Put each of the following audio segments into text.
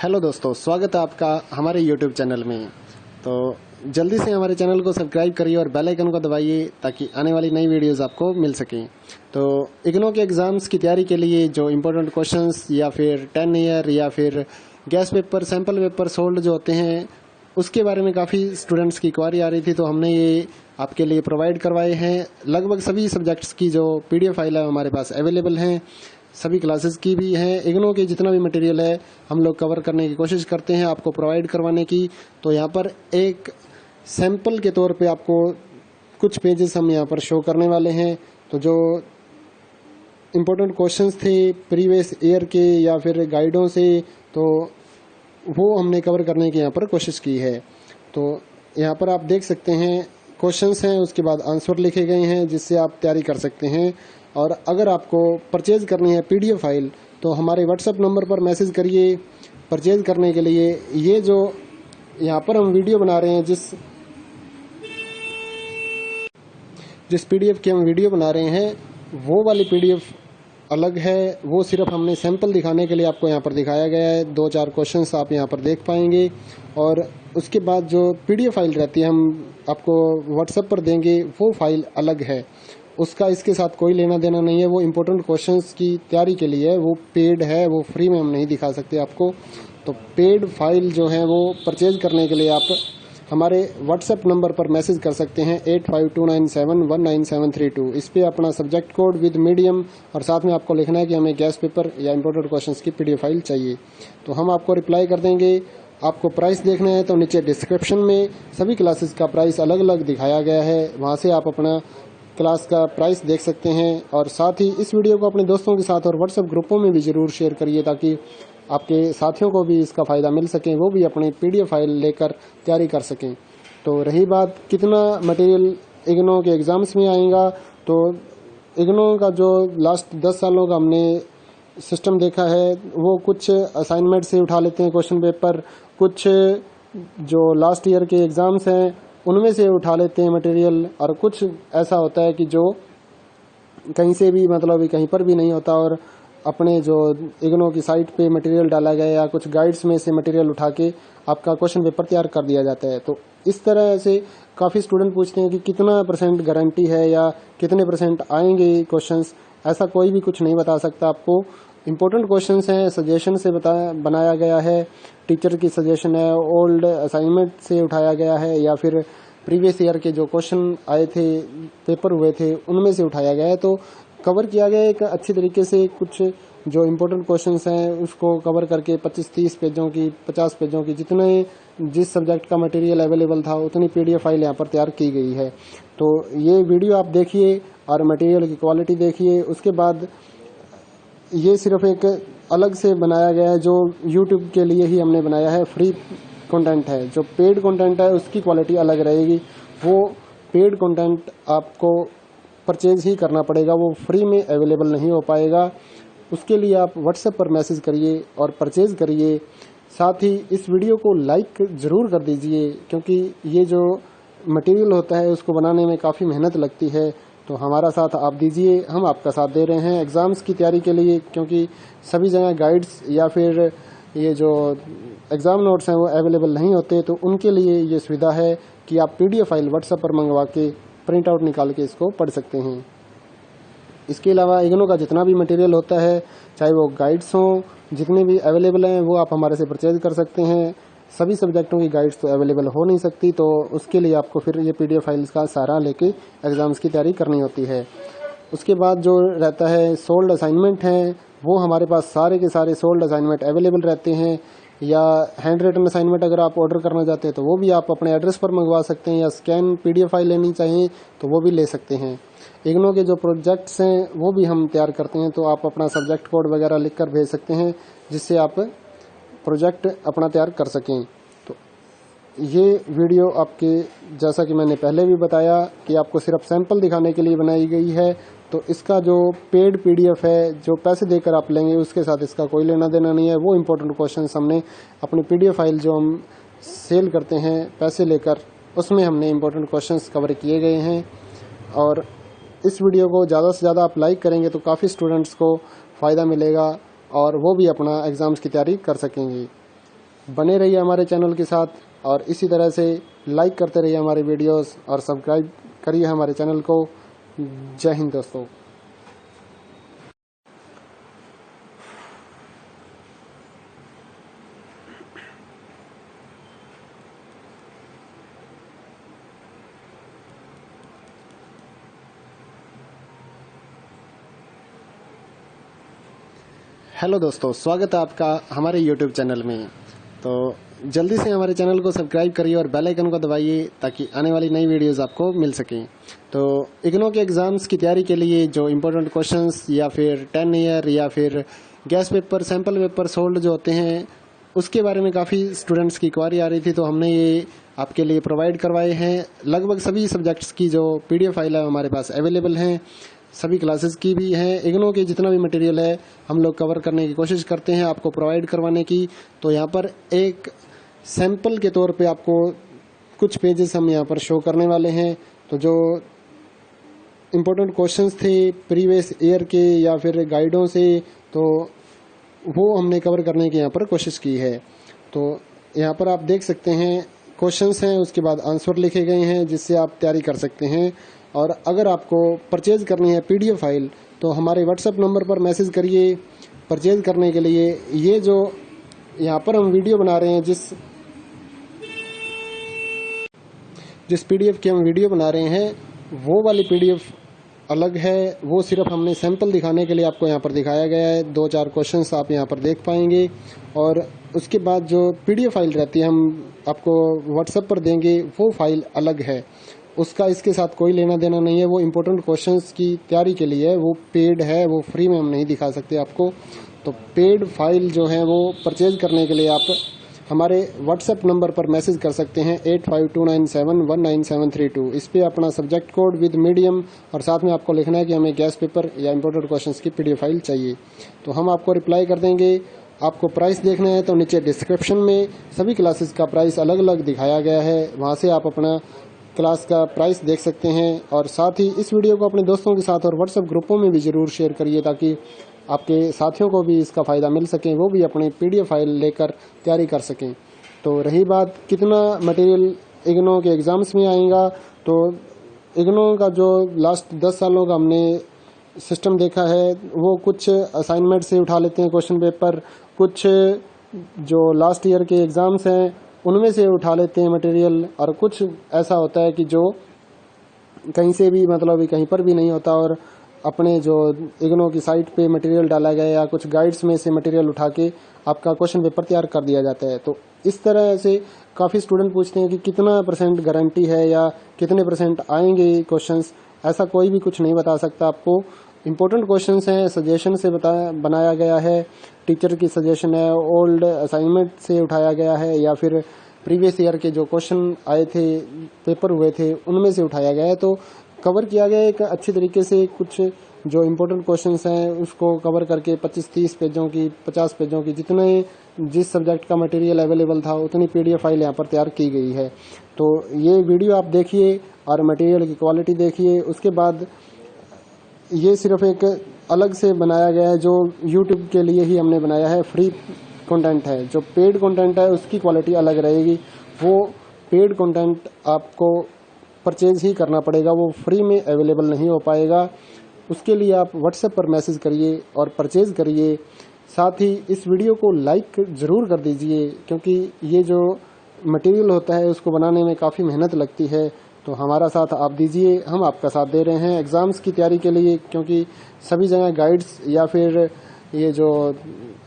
Hello दोस्तों, स्वागत है आपका हमारे यूट्यूब चैनल में। तो जल्दी से हमारे चैनल को सब्सक्राइब करिए और बेल आइकन को दबाइए ताकि आने वाली नई वीडियोस आपको मिल सकें। तो इग्नो के एग्ज़ाम्स की तैयारी के लिए जो इम्पोर्टेंट क्वेश्चंस या फिर 10 ईयर या फिर gas paper, sample paper sold जो होते हैं, उसके बारे में काफ़ी स्टूडेंट्स की क्वारी आ रही थी, तो हमने ये आपके लिए प्रोवाइड करवाए हैं। लगभग सभी सब्जेक्ट्स की जो PDF फाइल है हमारे पास अवेलेबल हैं, सभी क्लासेस की भी हैं। इग्नो के जितना भी मटेरियल है हम लोग कवर करने की कोशिश करते हैं आपको प्रोवाइड करवाने की। तो यहाँ पर एक सैंपल के तौर पे आपको कुछ पेजेस हम यहाँ पर शो करने वाले हैं। तो जो इम्पोर्टेंट क्वेश्चंस थे प्रीवियस ईयर के या फिर गाइडों से, तो वो हमने कवर करने की यहाँ पर कोशिश की है। तो यहाँ पर आप देख सकते हैं क्वेश्चंस हैं, उसके बाद आंसर लिखे गए हैं जिससे आप तैयारी कर सकते हैं। और अगर आपको परचेज करनी है PDF फाइल तो हमारे व्हाट्सएप नंबर पर मैसेज करिए परचेज करने के लिए। ये जो यहाँ पर हम वीडियो बना रहे हैं, जिस PDF की हम वीडियो बना रहे हैं वो वाली PDF अलग है। वो सिर्फ हमने सैंपल दिखाने के लिए आपको यहाँ पर दिखाया गया है। 2-4 क्वेश्चंस आप यहाँ पर देख पाएंगे और उसके बाद जो PDF फाइल रहती है हम आपको व्हाट्सएप पर देंगे, वो फाइल अलग है। उसका इसके साथ कोई लेना देना नहीं है। वो इम्पोर्टेंट क्वेश्चंस की तैयारी के लिए है, वो पेड है, वो फ्री में हम नहीं दिखा सकते आपको। तो पेड फाइल जो है वो परचेज करने के लिए आप हमारे व्हाट्सएप नंबर पर मैसेज कर सकते हैं 8529719732। इस पे अपना सब्जेक्ट कोड विद मीडियम और साथ में आपको लिखना है कि हमें गैस पेपर या इम्पोर्टेंट क्वेश्चंस की PDF फाइल चाहिए। तो हम आपको रिप्लाई कर देंगे। आपको प्राइस देखना है तो नीचे डिस्क्रिप्शन में सभी क्लासेस का प्राइस अलग अलग दिखाया गया है, वहाँ से आप अपना क्लास का प्राइस देख सकते हैं। और साथ ही इस वीडियो को अपने दोस्तों के साथ और व्हाट्सएप ग्रुपों में भी ज़रूर शेयर करिए ताकि आपके साथियों को भी इसका फ़ायदा मिल सके, वो भी अपनी PDF फाइल लेकर तैयारी कर सकें। तो रही बात कितना मटेरियल इग्नो के एग्ज़ाम्स में आएगा, तो इग्नो का जो लास्ट 10 सालों का हमने सिस्टम देखा है, वो कुछ असाइनमेंट से उठा लेते हैं क्वेश्चन पेपर, कुछ जो लास्ट ईयर के एग्ज़ाम्स हैं उनमें से उठा लेते हैं मटेरियल, और कुछ ऐसा होता है कि जो कहीं से भी मतलब कहीं पर भी नहीं होता और अपने जो इग्नो की साइट पे मटेरियल डाला गया या कुछ गाइड्स में से मटेरियल उठा के आपका क्वेश्चन पेपर तैयार कर दिया जाता है। तो इस तरह से काफ़ी स्टूडेंट पूछते हैं कि कितना % गारंटी है या कितने % आएंगे क्वेश्चंस। ऐसा कोई भी कुछ नहीं बता सकता आपको। इम्पोर्टेंट क्वेश्चंस हैं, सजेशन से बनाया गया है, टीचर की सजेशन है, ओल्ड असाइनमेंट से उठाया गया है या फिर प्रीवियस ईयर के जो क्वेश्चन आए थे, पेपर हुए थे, उनमें से उठाया गया है। तो कवर किया गया है एक अच्छी तरीके से। कुछ जो इम्पोर्टेंट क्वेश्चंस हैं उसको कवर करके 25-30 पेजों की, 50 पेजों की, जितने जिस सब्जेक्ट का मटेरियल अवेलेबल था उतनी PDF फाइल यहाँ पर तैयार की गई है। तो ये वीडियो आप देखिए और मटेरियल की क्वालिटी देखिए। उसके बाद ये सिर्फ एक अलग से बनाया गया है जो YouTube के लिए ही हमने बनाया है, फ्री कंटेंट है। जो पेड कंटेंट है उसकी क्वालिटी अलग रहेगी। वो पेड कंटेंट आपको परचेज ही करना पड़ेगा, वो फ्री में अवेलेबल नहीं हो पाएगा। उसके लिए आप व्हाट्सएप पर मैसेज करिए और परचेज करिए। साथ ही इस वीडियो को लाइक ज़रूर कर दीजिए क्योंकि ये जो मटेरियल होता है उसको बनाने में काफ़ी मेहनत लगती है। तो हमारा साथ आप दीजिए, हम आपका साथ दे रहे हैं एग्ज़ाम्स की तैयारी के लिए, क्योंकि सभी जगह गाइड्स या फिर ये जो एग्ज़ाम नोट्स हैं वो अवेलेबल नहीं होते। तो उनके लिए ये सुविधा है कि आप PDF फाइल व्हाट्सएप पर मंगवा के प्रिंट आउट निकाल के इसको पढ़ सकते हैं। इसके अलावा इग्नो का जितना भी मटेरियल होता है, चाहे वो गाइड्स हों, जितने भी अवेलेबल हैं वो आप हमारे से परचेज कर सकते हैं। सभी सब्जेक्टों की गाइड्स तो अवेलेबल हो नहीं सकती, तो उसके लिए आपको फिर ये PDF फाइल्स का सहारा लेके एग्ज़ाम्स की तैयारी करनी होती है। उसके बाद जो रहता है सोल्ड असाइनमेंट हैं, वो हमारे पास सारे के सारे सोल्ड असाइनमेंट अवेलेबल रहते हैं। या हैंड रिटन असाइनमेंट अगर आप ऑर्डर करना चाहते हैं तो वो भी आप अपने एड्रेस पर मंगवा सकते हैं, या स्कैन PDF फाइल लेनी चाहिए तो वो भी ले सकते हैं। इग्नो के जो प्रोजेक्ट्स हैं वो भी हम तैयार करते हैं, तो आप अपना सब्जेक्ट कोड वगैरह लिख कर भेज सकते हैं जिससे आप प्रोजेक्ट अपना तैयार कर सकें। तो ये वीडियो आपके, जैसा कि मैंने पहले भी बताया, कि आपको सिर्फ सैंपल दिखाने के लिए बनाई गई है। तो इसका जो पेड PDF है, जो पैसे देकर आप लेंगे, उसके साथ इसका कोई लेना देना नहीं है। वो इम्पोर्टेंट क्वेश्चंस हमने अपनी PDF फाइल जो हम सेल करते हैं पैसे लेकर, उसमें हमने इम्पोर्टेंट क्वेश्चंस कवर किए गए हैं। और इस वीडियो को ज़्यादा से ज़्यादा आप लाइक करेंगे तो काफ़ी स्टूडेंट्स को फ़ायदा मिलेगा और वो भी अपना एग्ज़ाम्स की तैयारी कर सकेंगे। बने रहिए हमारे चैनल के साथ और इसी तरह से लाइक करते रहिए हमारे वीडियोस और सब्सक्राइब करिए हमारे चैनल को। जय हिंद दोस्तों। हेलो दोस्तों, स्वागत है आपका हमारे YouTube चैनल में। तो जल्दी से हमारे चैनल को सब्सक्राइब करिए और बेल आइकन को दबाइए ताकि आने वाली नई वीडियोस आपको मिल सकें। तो इग्नो के एग्ज़ाम्स की तैयारी के लिए जो इम्पोर्टेंट क्वेश्चंस या फिर 10 ईयर या फिर gas paper, sample paper sold जो होते हैं, उसके बारे में काफ़ी स्टूडेंट्स की क्वारी आ रही थी, तो हमने ये आपके लिए प्रोवाइड करवाए हैं। लगभग सभी सब्जेक्ट्स की जो PDF फाइल है हमारे पास अवेलेबल हैं, सभी क्लासेस की भी हैं। इग्नो के जितना भी मटेरियल है हम लोग कवर करने की कोशिश करते हैं आपको प्रोवाइड करवाने की। तो यहाँ पर एक सैंपल के तौर पे आपको कुछ पेजेस हम यहाँ पर शो करने वाले हैं। तो जो इम्पोर्टेंट क्वेश्चंस थे प्रीवियस ईयर के या फिर गाइडों से, तो वो हमने कवर करने की यहाँ पर कोशिश की है। तो यहाँ पर आप देख सकते हैं क्वेश्चंस हैं, उसके बाद आंसर लिखे गए हैं जिससे आप तैयारी कर सकते हैं। और अगर आपको परचेज करनी है PDF फाइल तो हमारे WhatsApp नंबर पर मैसेज करिए परचेज करने के लिए। ये जो यहाँ पर हम वीडियो बना रहे हैं, जिस PDF की हम वीडियो बना रहे हैं वो वाली PDF अलग है, वो सिर्फ हमने सैंपल दिखाने के लिए आपको यहाँ पर दिखाया गया है। 2-4 क्वेश्चंस आप यहाँ पर देख पाएंगे और उसके बाद जो PDF फाइल रहती है हम आपको WhatsApp पर देंगे, वो फाइल अलग है, उसका इसके साथ कोई लेना देना नहीं है। वो इम्पोर्टेंट क्वेश्चंस की तैयारी के लिए है, वो पेड है, वो फ्री में हम नहीं दिखा सकते आपको। तो पेड फाइल जो है वो परचेज करने के लिए आप हमारे WhatsApp नंबर पर मैसेज कर सकते हैं 8529719732। इस पे अपना सब्जेक्ट कोड विद मीडियम और साथ में आपको लिखना है कि हमें गैस पेपर या इम्पोर्टेंट क्वेश्चंस की PDF फाइल चाहिए, तो हम आपको रिप्लाई कर देंगे। आपको प्राइस देखना है तो नीचे डिस्क्रिप्शन में सभी क्लासेस का प्राइस अलग अलग दिखाया गया है, वहाँ से आप अपना क्लास का प्राइस देख सकते हैं। और साथ ही इस वीडियो को अपने दोस्तों के साथ और WhatsApp ग्रुपों में भी ज़रूर शेयर करिए ताकि आपके साथियों को भी इसका फ़ायदा मिल सके, वो भी अपनी PDF फाइल लेकर तैयारी कर सकें। तो रही बात कितना मटेरियल इग्नो के एग्ज़ाम्स में आएगा, तो इग्नो का जो लास्ट 10 सालों का हमने सिस्टम देखा है, वो कुछ असाइनमेंट से उठा लेते हैं क्वेश्चन पेपर, कुछ जो लास्ट ईयर के एग्ज़ाम्स हैं उनमें से उठा लेते हैं मटेरियल, और कुछ ऐसा होता है कि जो कहीं से भी मतलब कहीं पर भी नहीं होता और अपने जो इग्नो की साइट पे मटेरियल डाला गया या कुछ गाइड्स में से मटेरियल उठा के आपका क्वेश्चन पेपर तैयार कर दिया जाता है। तो इस तरह से काफ़ी स्टूडेंट पूछते हैं कि कितना % गारंटी है या कितने % आएंगे क्वेश्चंस। ऐसा कोई भी कुछ नहीं बता सकता आपको। इम्पोर्टेंट क्वेश्चंस हैं, सजेशन से बनाया गया है, टीचर की सजेशन है, ओल्ड असाइनमेंट से उठाया गया है या फिर प्रीवियस ईयर के जो क्वेश्चन आए थे, पेपर हुए थे, उनमें से उठाया गया है। तो कवर किया गया एक अच्छी तरीके से। कुछ जो इम्पोर्टेंट क्वेश्चंस हैं उसको कवर करके 25-30 पेजों की, 50 पेजों की, जितने जिस सब्जेक्ट का मटेरियल अवेलेबल था उतनी PDF फाइल यहाँ पर तैयार की गई है। तो ये वीडियो आप देखिए और मटेरियल की क्वालिटी देखिए। उसके बाद ये सिर्फ एक अलग से बनाया गया है जो YouTube के लिए ही हमने बनाया है, फ्री कंटेंट है। जो पेड कंटेंट है उसकी क्वालिटी अलग रहेगी, वो पेड कंटेंट आपको परचेज ही करना पड़ेगा, वो फ्री में अवेलेबल नहीं हो पाएगा। उसके लिए आप WhatsApp पर मैसेज करिए और परचेज करिए। साथ ही इस वीडियो को लाइक ज़रूर कर दीजिए क्योंकि ये जो मटेरियल होता है उसको बनाने में काफ़ी मेहनत लगती है। तो हमारा साथ आप दीजिए, हम आपका साथ दे रहे हैं एग्ज़ाम्स की तैयारी के लिए, क्योंकि सभी जगह गाइड्स या फिर ये जो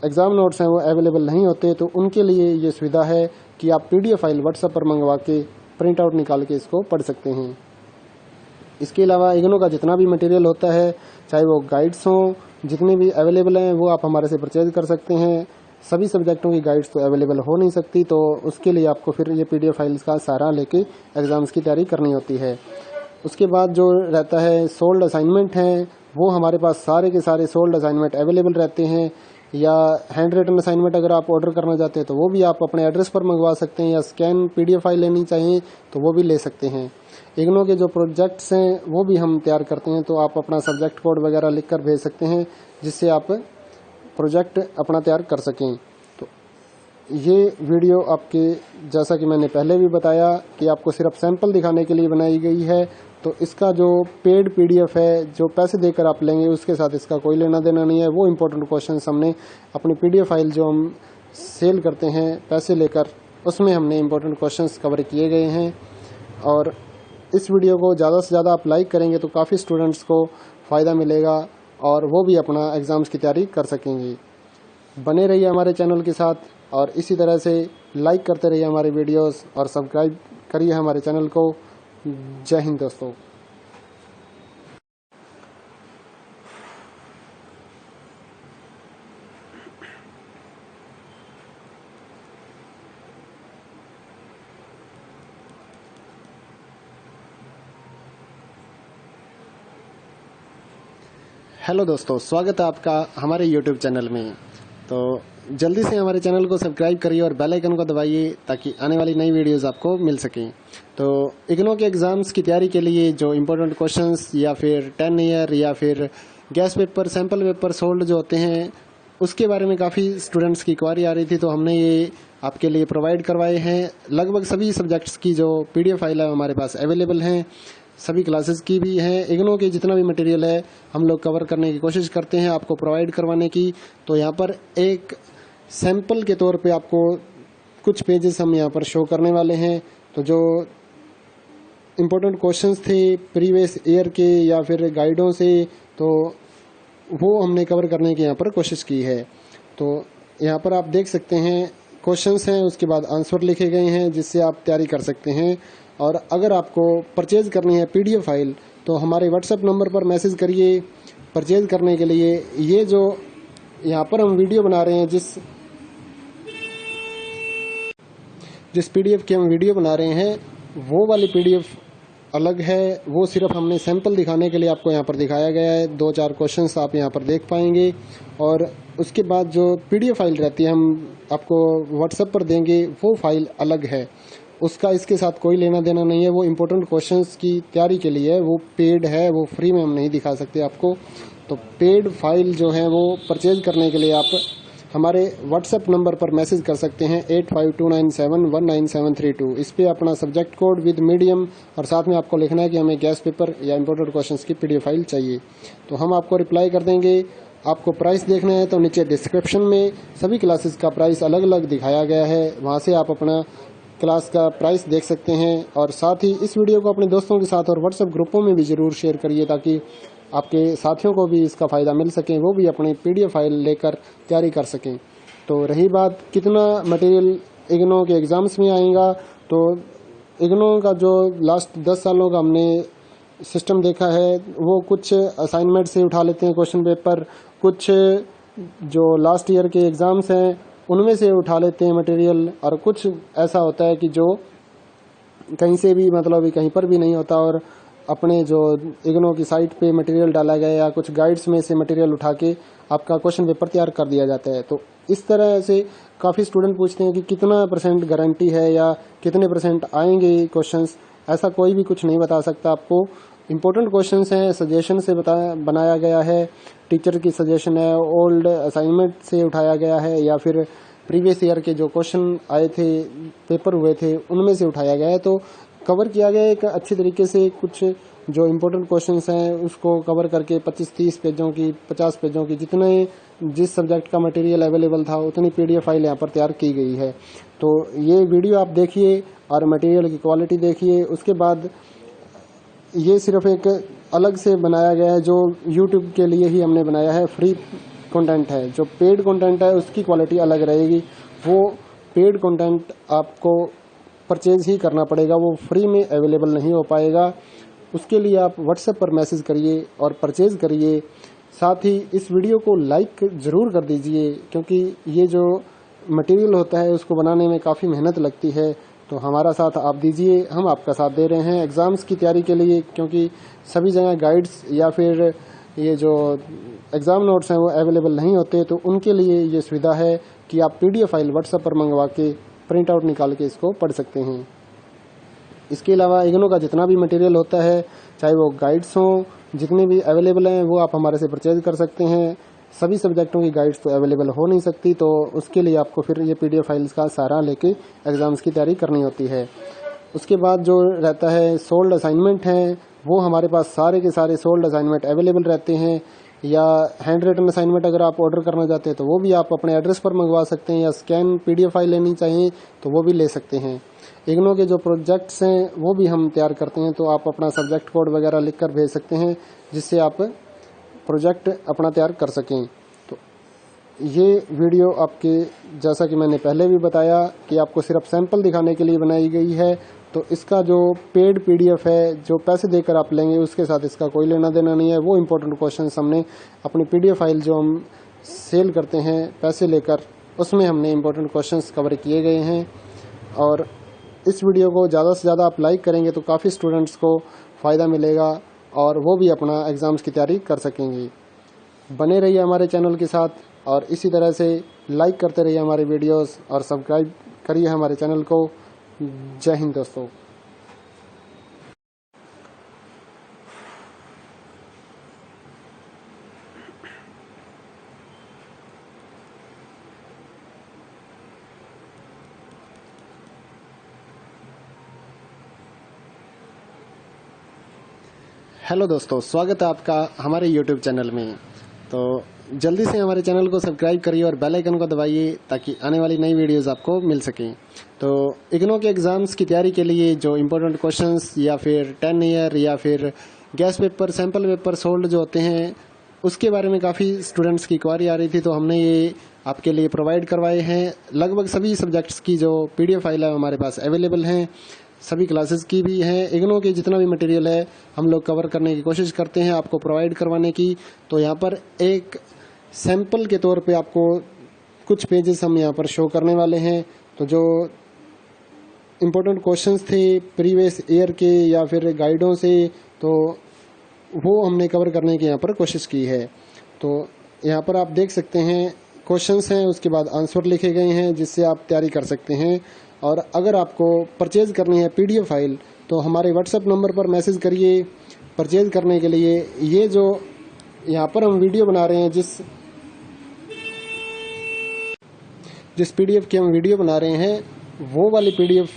एग्ज़ाम नोट्स हैं वो अवेलेबल नहीं होते। तो उनके लिए ये सुविधा है कि आप PDF फाइल WhatsApp पर मंगवा के प्रिंट आउट निकाल के इसको पढ़ सकते हैं। इसके अलावा इग्नो का जितना भी मटेरियल होता है, चाहे वो गाइड्स हों, जितने भी अवेलेबल हैं वो आप हमारे से परचेज कर सकते हैं। सभी सब्जेक्टों की गाइड्स तो अवेलेबल हो नहीं सकती, तो उसके लिए आपको फिर ये PDF फाइल्स का सहारा लेके एग्ज़ाम्स की तैयारी करनी होती है। उसके बाद जो रहता है सोल्ड असाइनमेंट हैं, वो हमारे पास सारे के सारे सोल्ड असाइनमेंट अवेलेबल रहते हैं। या हैंड रिटन असाइनमेंट अगर आप ऑर्डर करना चाहते हैं तो वो भी आप अपने एड्रेस पर मंगवा सकते हैं, या स्कैन PDF फाइल लेनी चाहिए तो वो भी ले सकते हैं। इग्नो के जो प्रोजेक्ट्स हैं वो भी हम तैयार करते हैं, तो आप अपना सब्जेक्ट कोड वगैरह लिख कर भेज सकते हैं जिससे आप प्रोजेक्ट अपना तैयार कर सकें। तो ये वीडियो आपके, जैसा कि मैंने पहले भी बताया, कि आपको सिर्फ सैंपल दिखाने के लिए बनाई गई है। तो इसका जो पेड पीडीएफ है, जो पैसे देकर आप लेंगे, उसके साथ इसका कोई लेना देना नहीं है। वो इम्पोर्टेंट क्वेश्चंस हमने अपनी पीडीएफ फाइल जो हम सेल करते हैं पैसे लेकर, उसमें हमने इम्पोर्टेंट क्वेश्चंस कवर किए गए हैं। और इस वीडियो को ज़्यादा से ज़्यादा आप लाइक करेंगे तो काफ़ी स्टूडेंट्स को फ़ायदा मिलेगा और वो भी अपना एग्ज़ाम्स की तैयारी कर सकेंगे। बने रहिए हमारे चैनल के साथ और इसी तरह से लाइक करते रहिए हमारे वीडियोस और सब्सक्राइब करिए हमारे चैनल को। जय हिंद दोस्तों। हेलो दोस्तों, स्वागत है आपका हमारे YouTube चैनल में। तो जल्दी से हमारे चैनल को सब्सक्राइब करिए और बेल आइकन को दबाइए ताकि आने वाली नई वीडियोस आपको मिल सकें। तो इग्नो के एग्ज़ाम्स की तैयारी के लिए जो इम्पोर्टेंट क्वेश्चंस या फिर 10 ईयर या फिर gas paper, sample paper sold जो होते हैं, उसके बारे में काफ़ी स्टूडेंट्स की क्वारी आ रही थी, तो हमने ये आपके लिए प्रोवाइड करवाए हैं। लगभग सभी सब्जेक्ट्स की जो PDF फाइल है हमारे पास अवेलेबल हैं, सभी क्लासेस की भी हैं। इग्नो के जितना भी मटेरियल है हम लोग कवर करने की कोशिश करते हैं आपको प्रोवाइड करवाने की। तो यहाँ पर एक सैंपल के तौर पे आपको कुछ पेजेस हम यहाँ पर शो करने वाले हैं। तो जो इम्पोर्टेंट क्वेश्चंस थे प्रीवियस ईयर के या फिर गाइडों से, तो वो हमने कवर करने की यहाँ पर कोशिश की है। तो यहाँ पर आप देख सकते हैं क्वेश्चंस हैं, उसके बाद आंसर लिखे गए हैं जिससे आप तैयारी कर सकते हैं। और अगर आपको परचेज़ करनी है PDF फाइल तो हमारे व्हाट्सएप नंबर पर मैसेज करिए परचेज़ करने के लिए। ये जो यहाँ पर हम वीडियो बना रहे हैं, जिस PDF की हम वीडियो बना रहे हैं, वो वाली PDF अलग है। वो सिर्फ हमने सैंपल दिखाने के लिए आपको यहाँ पर दिखाया गया है। 2-4 क्वेश्चंस आप यहाँ पर देख पाएंगे और उसके बाद जो PDF फाइल रहती है हम आपको व्हाट्सएप पर देंगे, वो फाइल अलग है। उसका इसके साथ कोई लेना देना नहीं है। वो इम्पोर्टेंट क्वेश्चंस की तैयारी के लिए है, वो पेड है, वो फ्री में हम नहीं दिखा सकते आपको। तो पेड फाइल जो है वो परचेज करने के लिए आप हमारे व्हाट्सएप नंबर पर मैसेज कर सकते हैं 8529719732। इस पे अपना सब्जेक्ट कोड विद मीडियम और साथ में आपको लिखना है कि हमें गैस पेपर या इम्पोर्टेंट क्वेश्चंस की PDF फाइल चाहिए। तो हम आपको रिप्लाई कर देंगे। आपको प्राइस देखना है तो नीचे डिस्क्रिप्शन में सभी क्लासेस का प्राइस अलग अलग दिखाया गया है, वहाँ से आप अपना क्लास का प्राइस देख सकते हैं। और साथ ही इस वीडियो को अपने दोस्तों के साथ और व्हाट्सएप ग्रुपों में भी ज़रूर शेयर करिए ताकि आपके साथियों को भी इसका फ़ायदा मिल सके, वो भी अपनी PDF फाइल लेकर तैयारी कर सकें। तो रही बात कितना मटेरियल इग्नो के एग्ज़ाम्स में आएगा, तो इग्नो का जो लास्ट 10 सालों का हमने सिस्टम देखा है, वो कुछ असाइनमेंट से उठा लेते हैं क्वेश्चन पेपर, कुछ जो लास्ट ईयर के एग्ज़ाम्स हैं उनमें से उठा लेते हैं मटेरियल, और कुछ ऐसा होता है कि जो कहीं से भी, मतलब कहीं पर भी नहीं होता और अपने जो इग्नो की साइट पे मटेरियल डाला गया या कुछ गाइड्स में से मटेरियल उठा के आपका क्वेश्चन पेपर तैयार कर दिया जाता है। तो इस तरह से काफ़ी स्टूडेंट पूछते हैं कि कितना % गारंटी है या कितने % आएंगे क्वेश्चंस। ऐसा कोई भी कुछ नहीं बता सकता आपको। इम्पोर्टेंट क्वेश्चंस हैं, सजेशन से बनाया गया है, टीचर की सजेशन है, ओल्ड असाइनमेंट से उठाया गया है या फिर प्रीवियस ईयर के जो क्वेश्चन आए थे, पेपर हुए थे, उनमें से उठाया गया है। तो कवर किया गया एक अच्छी तरीके से। कुछ जो इम्पोर्टेंट क्वेश्चंस हैं उसको कवर करके 25-30 पेजों की, 50 पेजों की, जितने जिस सब्जेक्ट का मटेरियल अवेलेबल था उतनी PDF फाइल यहाँ पर तैयार की गई है। तो ये वीडियो आप देखिए और मटेरियल की क्वालिटी देखिए। उसके बाद ये सिर्फ एक अलग से बनाया गया है, जो YouTube के लिए ही हमने बनाया है, फ्री कंटेंट है। जो पेड कंटेंट है उसकी क्वालिटी अलग रहेगी। वो पेड कंटेंट आपको परचेज ही करना पड़ेगा, वो फ्री में अवेलेबल नहीं हो पाएगा। उसके लिए आप व्हाट्सएप पर मैसेज करिए और परचेज करिए। साथ ही इस वीडियो को लाइक ज़रूर कर दीजिए, क्योंकि ये जो मटेरियल होता है उसको बनाने में काफ़ी मेहनत लगती है। तो हमारा साथ आप दीजिए, हम आपका साथ दे रहे हैं एग्ज़ाम्स की तैयारी के लिए, क्योंकि सभी जगह गाइड्स या फिर ये जो एग्ज़ाम नोट्स हैं वो अवेलेबल नहीं होते। तो उनके लिए ये सुविधा है कि आप PDF फाइल व्हाट्सएप पर मंगवा के प्रिंट आउट निकाल के इसको पढ़ सकते हैं। इसके अलावा इग्नो का जितना भी मटेरियल होता है, चाहे वो गाइड्स हों, जितने भी अवेलेबल हैं, वो आप हमारे से परचेज कर सकते हैं। सभी सब्जेक्टों की गाइड्स तो अवेलेबल हो नहीं सकती, तो उसके लिए आपको फिर ये PDF फाइल्स का सहारा लेके एग्ज़ाम्स की तैयारी करनी होती है। उसके बाद जो रहता है सोल्ड असाइनमेंट हैं, वो हमारे पास सारे के सारे सोल्ड असाइनमेंट अवेलेबल रहते हैं। या हैंड रिटन असाइनमेंट अगर आप ऑर्डर करना चाहते हैं तो वो भी आप अपने एड्रेस पर मंगवा सकते हैं, या स्कैन PDF फाइल लेनी चाहिए तो वो भी ले सकते हैं। इग्नो के जो प्रोजेक्ट्स हैं वो भी हम तैयार करते हैं, तो आप अपना सब्जेक्ट कोड वगैरह लिख कर भेज सकते हैं जिससे आप प्रोजेक्ट अपना तैयार कर सकें। तो ये वीडियो आपके, जैसा कि मैंने पहले भी बताया कि आपको सिर्फ सैंपल दिखाने के लिए बनाई गई है, तो इसका जो पेड PDF है जो पैसे देकर आप लेंगे उसके साथ इसका कोई लेना देना नहीं है। वो इम्पोर्टेंट क्वेश्चन हमने अपनी PDF फाइल जो हम सेल करते हैं पैसे लेकर, उसमें हमने इम्पोर्टेंट क्वेश्चंस कवर किए गए हैं। और इस वीडियो को ज़्यादा से ज़्यादा आप लाइक करेंगे तो काफ़ी स्टूडेंट्स को फ़ायदा मिलेगा और वो भी अपना एग्ज़ाम्स की तैयारी कर सकेंगे। बने रहिए हमारे चैनल के साथ और इसी तरह से लाइक करते रहिए हमारे वीडियोस और सब्सक्राइब करिए हमारे चैनल को। जय हिंद दोस्तों। हेलो दोस्तों, स्वागत है आपका हमारे YouTube चैनल में। तो जल्दी से हमारे चैनल को सब्सक्राइब करिए और बेल आइकन को दबाइए ताकि आने वाली नई वीडियोस आपको मिल सकें। तो इग्नो के एग्ज़ाम्स की तैयारी के लिए जो इम्पोर्टेंट क्वेश्चंस या फिर 10 ईयर या फिर gas paper, sample paper sold जो होते हैं, उसके बारे में काफ़ी स्टूडेंट्स की क्वारी आ रही थी, तो हमने ये आपके लिए प्रोवाइड करवाए हैं। लगभग सभी सब्जेक्ट्स की जो PDF फाइल है हमारे पास अवेलेबल हैं, सभी क्लासेस की भी हैं। इग्नो के जितना भी मटेरियल है हम लोग कवर करने की कोशिश करते हैं आपको प्रोवाइड करवाने की। तो यहाँ पर एक सैंपल के तौर पे आपको कुछ पेजेस हम यहाँ पर शो करने वाले हैं। तो जो इम्पोर्टेंट क्वेश्चंस थे प्रीवियस ईयर के या फिर गाइडों से, तो वो हमने कवर करने की यहाँ पर कोशिश की है। तो यहाँ पर आप देख सकते हैं क्वेश्चंस हैं, उसके बाद आंसर लिखे गए हैं जिससे आप तैयारी कर सकते हैं। और अगर आपको परचेज़ करनी है PDF फाइल तो हमारे WhatsApp नंबर पर मैसेज करिए परचेज़ करने के लिए। ये जो यहाँ पर हम वीडियो बना रहे हैं, जिस PDF की हम वीडियो बना रहे हैं वो वाली PDF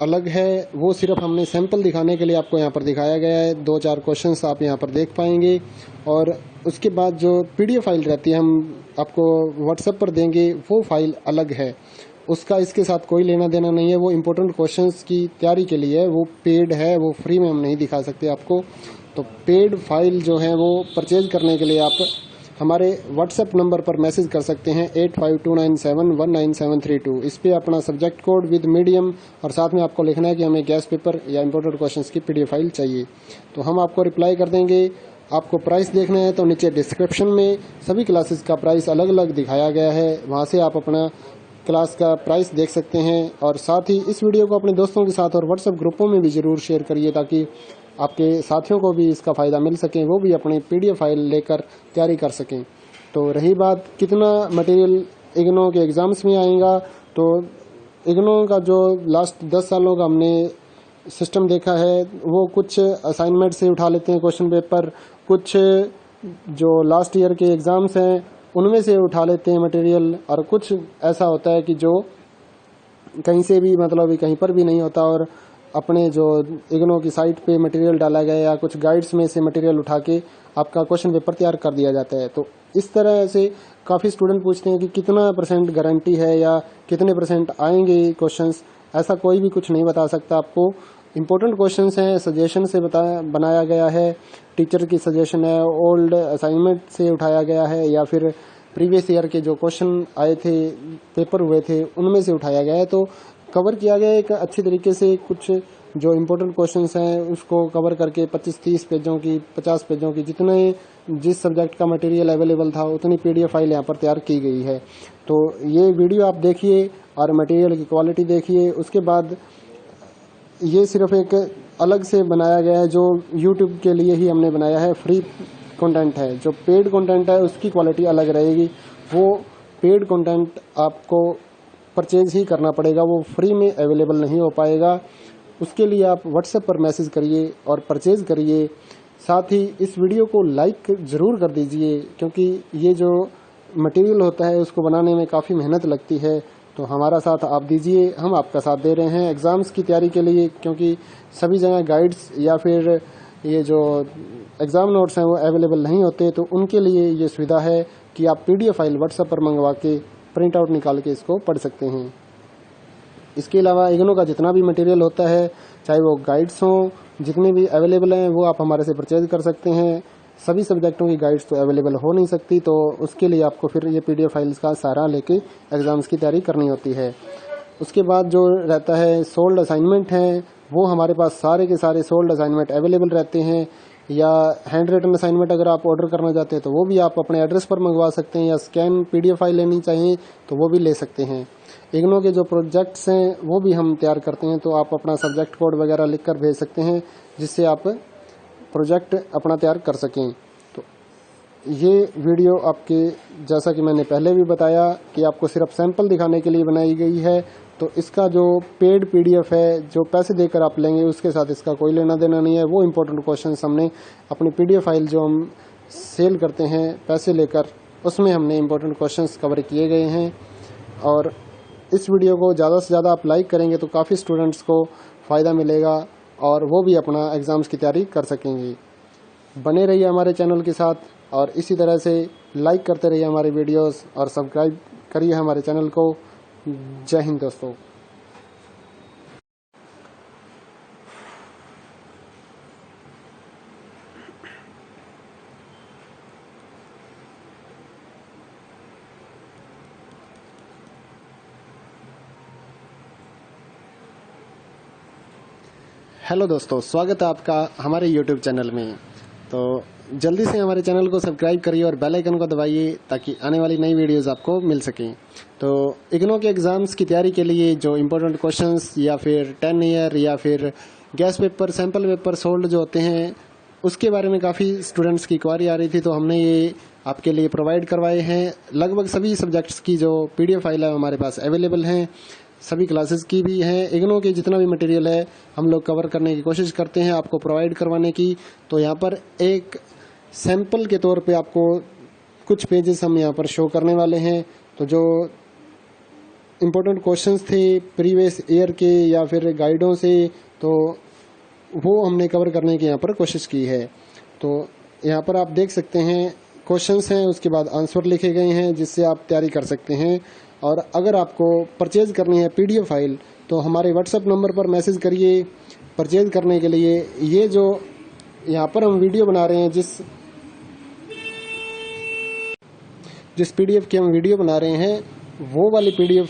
अलग है, वो सिर्फ हमने सैंपल दिखाने के लिए आपको यहाँ पर दिखाया गया है। 2-4 क्वेश्चंस आप यहाँ पर देख पाएंगे और उसके बाद जो PDF फाइल रहती है हम आपको WhatsApp पर देंगे, वो फाइल अलग है, उसका इसके साथ कोई लेना देना नहीं है। वो इम्पोर्टेंट क्वेश्चंस की तैयारी के लिए है, वो पेड है, वो फ्री में हम नहीं दिखा सकते आपको। तो पेड फाइल जो है वो परचेज करने के लिए आप हमारे WhatsApp नंबर पर मैसेज कर सकते हैं 8529719732। इस पर अपना सब्जेक्ट कोड विद मीडियम और साथ में आपको लिखना है कि हमें गैस पेपर या इम्पोर्टेंट क्वेश्चंस की PDF फाइल चाहिए, तो हम आपको रिप्लाई कर देंगे। आपको प्राइस देखना है तो नीचे डिस्क्रिप्शन में सभी क्लासेस का प्राइस अलग अलग दिखाया गया है, वहाँ से आप अपना क्लास का प्राइस देख सकते हैं। और साथ ही इस वीडियो को अपने दोस्तों के साथ और WhatsApp ग्रुपों में भी ज़रूर शेयर करिए ताकि आपके साथियों को भी इसका फ़ायदा मिल सके, वो भी अपनी PDF फाइल लेकर तैयारी कर सकें। तो रही बात कितना मटेरियल इग्नो के एग्ज़ाम्स में आएगा, तो इग्नो का जो लास्ट 10 सालों का हमने सिस्टम देखा है, वो कुछ असाइनमेंट से उठा लेते हैं क्वेश्चन पेपर, कुछ जो लास्ट ईयर के एग्ज़ाम्स हैं उनमें से उठा लेते हैं मटेरियल, और कुछ ऐसा होता है कि जो कहीं से भी मतलब कहीं पर भी नहीं होता और अपने जो इग्नो की साइट पे मटेरियल डाला गया या कुछ गाइड्स में से मटेरियल उठा के आपका क्वेश्चन पेपर तैयार कर दिया जाता है। तो इस तरह से काफ़ी स्टूडेंट पूछते हैं कि कितना % गारंटी है या कितने % आएंगे क्वेश्चंस। ऐसा कोई भी कुछ नहीं बता सकता आपको। इम्पोर्टेंट क्वेश्चंस हैं, सजेशन से बनाया गया है, टीचर की सजेशन है, ओल्ड असाइनमेंट से उठाया गया है या फिर प्रीवियस ईयर के जो क्वेश्चन आए थे, पेपर हुए थे, उनमें से उठाया गया है। तो कवर किया गया एक अच्छी तरीके से। कुछ जो इम्पोर्टेंट क्वेश्चंस हैं उसको कवर करके 25-30 पेजों की, 50 पेजों की, जिस सब्जेक्ट का मटेरियल अवेलेबल था उतनी PDF फाइल यहाँ पर तैयार की गई है। तो ये वीडियो आप देखिए और मटेरियल की क्वालिटी देखिए। उसके बाद ये सिर्फ एक अलग से बनाया गया है जो YouTube के लिए ही हमने बनाया है, फ्री कंटेंट है। जो पेड कंटेंट है उसकी क्वालिटी अलग रहेगी, वो पेड कंटेंट आपको परचेज ही करना पड़ेगा, वो फ्री में अवेलेबल नहीं हो पाएगा। उसके लिए आप WhatsApp पर मैसेज करिए और परचेज करिए। साथ ही इस वीडियो को लाइक ज़रूर कर दीजिए, क्योंकि ये जो मटेरियल होता है उसको बनाने में काफ़ी मेहनत लगती है। तो हमारा साथ आप दीजिए, हम आपका साथ दे रहे हैं एग्ज़ाम्स की तैयारी के लिए, क्योंकि सभी जगह गाइड्स या फिर ये जो एग्ज़ाम नोट्स हैं वो अवेलेबल नहीं होते। तो उनके लिए ये सुविधा है कि आप PDF फाइल व्हाट्सएप पर मंगवा के प्रिंट आउट निकाल के इसको पढ़ सकते हैं। इसके अलावा इग्नू का जितना भी मटेरियल होता है, चाहे वो गाइड्स हों, जितने भी अवेलेबल हैं वो आप हमारे से परचेज कर सकते हैं। सभी सब्जेक्टों की गाइड्स तो अवेलेबल हो नहीं सकती, तो उसके लिए आपको फिर ये PDF फाइल्स का सहारा लेके एग्ज़ाम्स की तैयारी करनी होती है। उसके बाद जो रहता है सोल्ड असाइनमेंट हैं, वो हमारे पास सारे के सारे सोल्ड असाइनमेंट अवेलेबल रहते हैं। या हैंड रिटन असाइनमेंट अगर आप ऑर्डर करना चाहते हैं तो वो भी आप अपने एड्रेस पर मंगवा सकते हैं, या स्कैन PDF फाइल लेनी चाहिए तो वो भी ले सकते हैं। इग्नू के जो प्रोजेक्ट्स हैं वो भी हम तैयार करते हैं, तो आप अपना सब्जेक्ट कोड वगैरह लिख कर भेज सकते हैं, जिससे आप प्रोजेक्ट अपना तैयार कर सकें। तो ये वीडियो आपके, जैसा कि मैंने पहले भी बताया, कि आपको सिर्फ सैंपल दिखाने के लिए बनाई गई है। तो इसका जो पेड PDF है, जो पैसे देकर आप लेंगे, उसके साथ इसका कोई लेना देना नहीं है। वो इम्पोर्टेंट क्वेश्चंस हमने अपनी PDF फाइल जो हम सेल करते हैं पैसे लेकर, उसमें हमने इम्पोर्टेंट क्वेश्चंस कवर किए गए हैं। और इस वीडियो को ज़्यादा से ज़्यादा आप लाइक करेंगे तो काफ़ी स्टूडेंट्स को फ़ायदा मिलेगा और वो भी अपना एग्ज़ाम्स की तैयारी कर सकेंगे। बने रहिए हमारे चैनल के साथ और इसी तरह से लाइक करते रहिए हमारे वीडियोस और सब्सक्राइब करिए हमारे चैनल को। जय हिंद दोस्तों। हेलो दोस्तों, स्वागत है आपका हमारे YouTube चैनल में। तो जल्दी से हमारे चैनल को सब्सक्राइब करिए और बेल आइकन को दबाइए, ताकि आने वाली नई वीडियोस आपको मिल सकें। तो इग्नू के एग्ज़ाम्स की तैयारी के लिए जो इम्पोर्टेंट क्वेश्चंस या फिर 10 ईयर या फिर gas paper, sample paper sold जो होते हैं, उसके बारे में काफ़ी स्टूडेंट्स की क्वारी आ रही थी, तो हमने ये आपके लिए प्रोवाइड करवाए हैं। लगभग सभी सब्जेक्ट्स की जो PDF फाइल है हमारे पास अवेलेबल हैं, सभी क्लासेस की भी हैं। इग्नू के जितना भी मटेरियल है हम लोग कवर करने की कोशिश करते हैं आपको प्रोवाइड करवाने की। तो यहाँ पर एक सैंपल के तौर पे आपको कुछ पेजेस हम यहाँ पर शो करने वाले हैं। तो जो इम्पोर्टेंट क्वेश्चंस थे प्रीवियस ईयर के या फिर गाइडों से, तो वो हमने कवर करने की यहाँ पर कोशिश की है। तो यहाँ पर आप देख सकते हैं क्वेश्चंस हैं, उसके बाद आंसर लिखे गए हैं, जिससे आप तैयारी कर सकते हैं। और अगर आपको परचेज करनी है PDF फाइल तो हमारे व्हाट्सएप नंबर पर मैसेज करिए परचेज करने के लिए। ये जो यहाँ पर हम वीडियो बना रहे हैं, जिस PDF की हम वीडियो बना रहे हैं, वो वाली PDF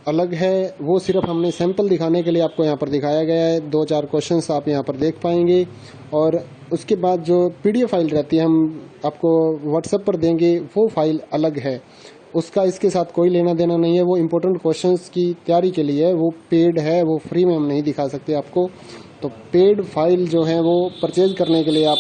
अलग है। वो सिर्फ हमने सैंपल दिखाने के लिए आपको यहाँ पर दिखाया गया है। 2-4 क्वेश्चंस आप यहाँ पर देख पाएंगे। और उसके बाद जो PDF फाइल रहती है हम आपको व्हाट्सएप पर देंगे, वो फाइल अलग है, उसका इसके साथ कोई लेना देना नहीं है। वो इम्पोर्टेंट क्वेश्चंस की तैयारी के लिए है, वो पेड है, वो फ्री में हम नहीं दिखा सकते आपको। तो पेड फाइल जो है वो परचेज करने के लिए आप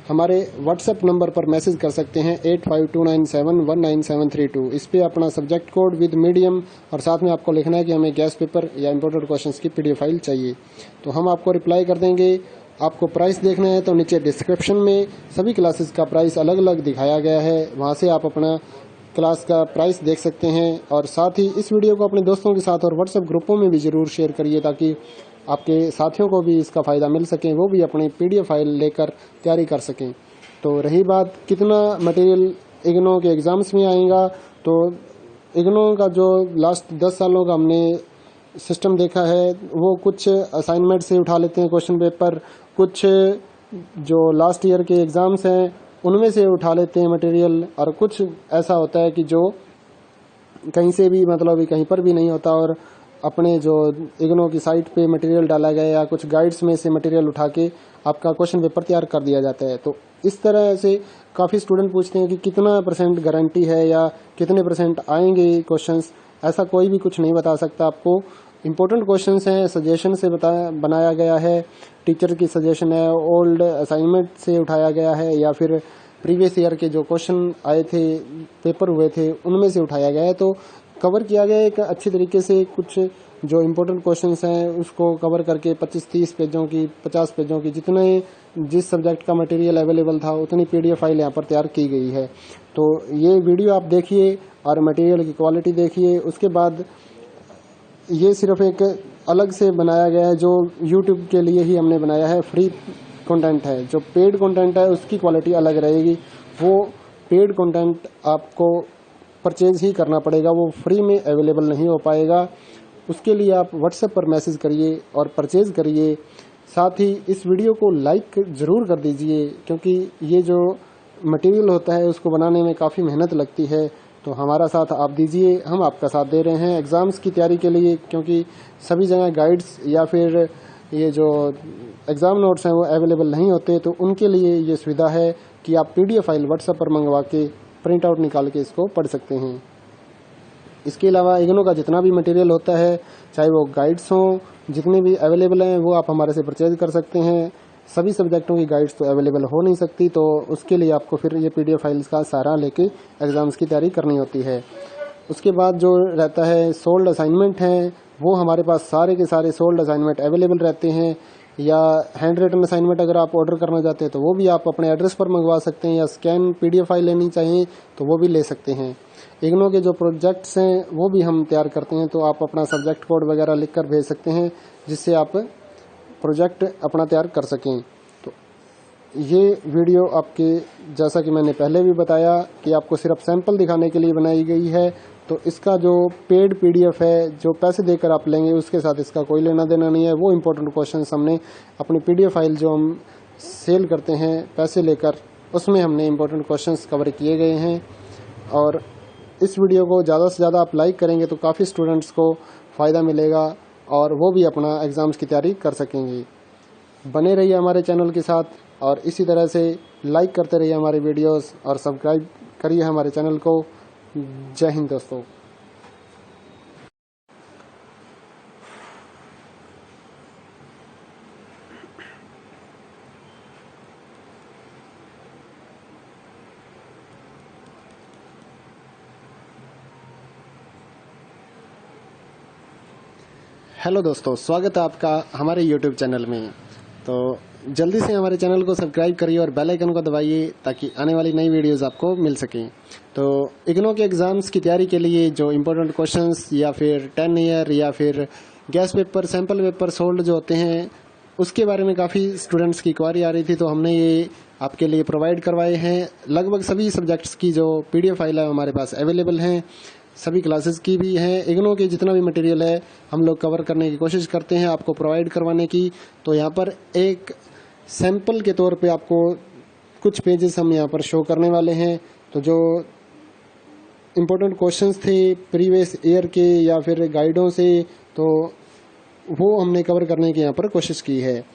हमारे व्हाट्सएप नंबर पर मैसेज कर सकते हैं 8529719732। इस पे अपना सब्जेक्ट कोड विद मीडियम और साथ में आपको लिखना है कि हमें गैस पेपर या इम्पोर्टेंट क्वेश्चंस की PDF फाइल चाहिए। तो हम आपको रिप्लाई कर देंगे। आपको प्राइस देखना है तो नीचे डिस्क्रिप्शन में सभी क्लासेस का प्राइस अलग अलग दिखाया गया है, वहाँ से आप अपना क्लास का प्राइस देख सकते हैं। और साथ ही इस वीडियो को अपने दोस्तों के साथ और व्हाट्सएप ग्रुपों में भी ज़रूर शेयर करिए, ताकि आपके साथियों को भी इसका फ़ायदा मिल सके, वो भी अपनी PDF फाइल लेकर तैयारी कर सकें। तो रही बात कितना मटेरियल इग्नू के एग्ज़ाम्स में आएगा, तो इग्नू का जो लास्ट 10 सालों का हमने सिस्टम देखा है, वो कुछ असाइनमेंट से उठा लेते हैं क्वेश्चन पेपर, कुछ जो लास्ट ईयर के एग्ज़ाम्स हैं उनमें से उठा लेते हैं मटेरियल, और कुछ ऐसा होता है कि जो कहीं से भी, मतलब कहीं पर भी नहीं होता, और अपने जो इग्नू की साइट पे मटेरियल डाला गया या कुछ गाइड्स में से मटेरियल उठा के आपका क्वेश्चन पेपर तैयार कर दिया जाता है। तो इस तरह से काफ़ी स्टूडेंट पूछते हैं कि कितना % गारंटी है या कितने % आएंगे क्वेश्चंस। ऐसा कोई भी कुछ नहीं बता सकता आपको। इम्पोर्टेंट क्वेश्चंस हैं, सजेशन से बनाया गया है, टीचर की सजेशन है, ओल्ड असाइनमेंट से उठाया गया है, या फिर प्रीवियस ईयर के जो क्वेश्चन आए थे, पेपर हुए थे, उनमें से उठाया गया है। तो कवर किया गया है एक अच्छी तरीके से। कुछ जो इम्पोर्टेंट क्वेश्चंस हैं उसको कवर करके 25-30 पेजों की, 50 पेजों की, जितने जिस सब्जेक्ट का मटेरियल अवेलेबल था उतनी PDF फाइल यहाँ पर तैयार की गई है। तो ये वीडियो आप देखिए और मटेरियल की क्वालिटी देखिए। उसके बाद ये सिर्फ एक अलग से बनाया गया है जो YouTube के लिए ही हमने बनाया है, फ्री कंटेंट है। जो पेड कंटेंट है उसकी क्वालिटी अलग रहेगी। वो पेड कंटेंट आपको परचेज ही करना पड़ेगा, वो फ्री में अवेलेबल नहीं हो पाएगा। उसके लिए आप व्हाट्सएप पर मैसेज करिए और परचेज करिए। साथ ही इस वीडियो को लाइक ज़रूर कर दीजिए, क्योंकि ये जो मटेरियल होता है उसको बनाने में काफ़ी मेहनत लगती है। तो हमारा साथ आप दीजिए, हम आपका साथ दे रहे हैं एग्ज़ाम्स की तैयारी के लिए, क्योंकि सभी जगह गाइड्स या फिर ये जो एग्ज़ाम नोट्स हैं वो अवेलेबल नहीं होते। तो उनके लिए ये सुविधा है कि आप PDF फाइल व्हाट्सएप पर मंगवा के प्रिंट आउट निकाल के इसको पढ़ सकते हैं। इसके अलावा इग्नू का जितना भी मटेरियल होता है, चाहे वो गाइड्स हों, जितने भी अवेलेबल हैं वो आप हमारे से परचेज कर सकते हैं। सभी सब्जेक्टों की गाइड्स तो अवेलेबल हो नहीं सकती, तो उसके लिए आपको फिर ये PDF फाइल्स का सहारा लेके एग्ज़ाम्स की तैयारी करनी होती है। उसके बाद जो रहता है सोल्ड असाइनमेंट हैं, वो हमारे पास सारे के सारे सोल्ड असाइनमेंट अवेलेबल रहते हैं। या हैंड रिटन असाइनमेंट अगर आप ऑर्डर करना चाहते हैं तो वो भी आप अपने एड्रेस पर मंगवा सकते हैं, या स्कैन PDF फाइल लेनी चाहिए तो वो भी ले सकते हैं। इग्नू के जो प्रोजेक्ट्स हैं वो भी हम तैयार करते हैं, तो आप अपना सब्जेक्ट कोड वगैरह लिख कर भेज सकते हैं, जिससे आप प्रोजेक्ट अपना तैयार कर सकें। तो ये वीडियो आपके, जैसा कि मैंने पहले भी बताया, कि आपको सिर्फ सैंपल दिखाने के लिए बनाई गई है। तो इसका जो पेड PDF है, जो पैसे देकर आप लेंगे, उसके साथ इसका कोई लेना देना नहीं है। वो इम्पोर्टेंट क्वेश्चन हमने अपनी PDF फाइल जो हम सेल करते हैं पैसे लेकर, उसमें हमने इम्पोर्टेंट क्वेश्चंस कवर किए गए हैं। और इस वीडियो को ज़्यादा से ज़्यादा आप लाइक करेंगे तो काफ़ी स्टूडेंट्स को फ़ायदा मिलेगा और वो भी अपना एग्ज़ाम्स की तैयारी कर सकेंगे। बने रहिए हमारे चैनल के साथ और इसी तरह से लाइक करते रहिए हमारे वीडियोस और सब्सक्राइब करिए हमारे चैनल को। जय हिंद दोस्तों। हेलो दोस्तों, स्वागत है आपका हमारे YouTube चैनल में। तो जल्दी से हमारे चैनल को सब्सक्राइब करिए और बेल आइकन को दबाइए ताकि आने वाली नई वीडियोस आपको मिल सकें। तो इग्नू के एग्ज़ाम्स की तैयारी के लिए जो इम्पोर्टेंट क्वेश्चंस या फिर 10 ईयर या फिर gas paper, sample paper sold जो होते हैं, उसके बारे में काफ़ी स्टूडेंट्स की क्वारी आ रही थी, तो हमने ये आपके लिए प्रोवाइड करवाए हैं। लगभग सभी सब्जेक्ट्स की जो PDF फाइल है हमारे पास अवेलेबल हैं, सभी क्लासेस की भी हैं। इग्नू के जितना भी मटेरियल है हम लोग कवर करने की कोशिश करते हैं आपको प्रोवाइड करवाने की। तो यहाँ पर एक सैंपल के तौर पे आपको कुछ पेजेस हम यहाँ पर शो करने वाले हैं। तो जो इम्पोर्टेंट क्वेश्चंस थे प्रीवियस ईयर के या फिर गाइडों से, तो वो हमने कवर करने की यहाँ पर कोशिश की है।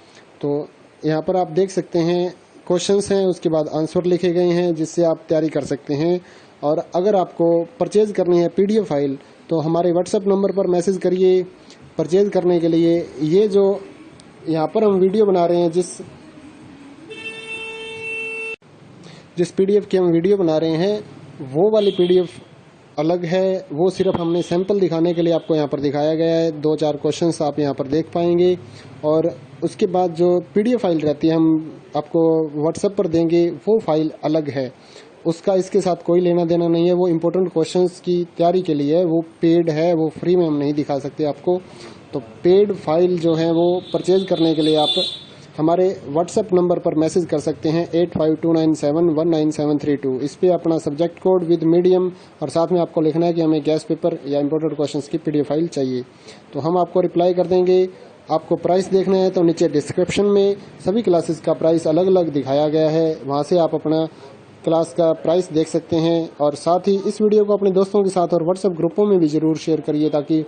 तो यहाँ पर आप देख सकते हैं क्वेश्चंस हैं, उसके बाद आंसर लिखे गए हैं जिससे आप तैयारी कर सकते हैं। और अगर आपको परचेज करनी है PDF फाइल तो हमारे व्हाट्सएप नंबर पर मैसेज करिए परचेज करने के लिए। ये जो यहाँ पर हम वीडियो बना रहे हैं, जिस PDF की हम वीडियो बना रहे हैं, वो वाली PDF अलग है। वो सिर्फ हमने सैंपल दिखाने के लिए आपको यहाँ पर दिखाया गया है। 2-4 क्वेश्चंस आप यहाँ पर देख पाएंगे। और उसके बाद जो PDF फाइल रहती है हम आपको व्हाट्सएप पर देंगे, वो फाइल अलग है, उसका इसके साथ कोई लेना देना नहीं है। वो इम्पोर्टेंट क्वेश्चंस की तैयारी के लिए है, वो पेड है, वो फ्री में हम नहीं दिखा सकते आपको। तो पेड फाइल जो है वो परचेज करने के लिए आप हमारे व्हाट्सएप नंबर पर मैसेज कर सकते हैं 8529719732। इस पर अपना सब्जेक्ट कोड विद मीडियम और साथ में आपको लिखना है कि हमें गैस पेपर या इम्पोर्टेंट क्वेश्चंस की PDF फाइल चाहिए, तो हम आपको रिप्लाई कर देंगे। आपको प्राइस देखना है तो नीचे डिस्क्रिप्शन में सभी क्लासेस का प्राइस अलग अलग दिखाया गया है, वहाँ से आप अपना क्लास का प्राइस देख सकते हैं। और साथ ही इस वीडियो को अपने दोस्तों के साथ और व्हाट्सएप ग्रुपों में भी ज़रूर शेयर करिए ताकि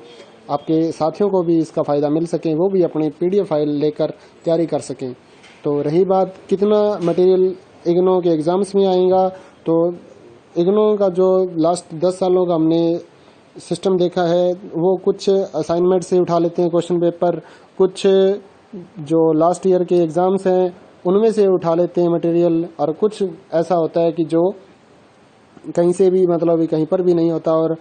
आपके साथियों को भी इसका फ़ायदा मिल सके, वो भी अपनी PDF फाइल लेकर तैयारी कर सकें। तो रही बात कितना मटेरियल इग्नू के एग्ज़ाम्स में आएगा, तो इग्नू का जो लास्ट 10 सालों का हमने सिस्टम देखा है, वो कुछ असाइनमेंट से उठा लेते हैं क्वेश्चन पेपर, कुछ जो लास्ट ईयर के एग्ज़ाम्स हैं उनमें से उठा लेते हैं मटेरियल, और कुछ ऐसा होता है कि जो कहीं से भी मतलब कहीं पर भी नहीं होता और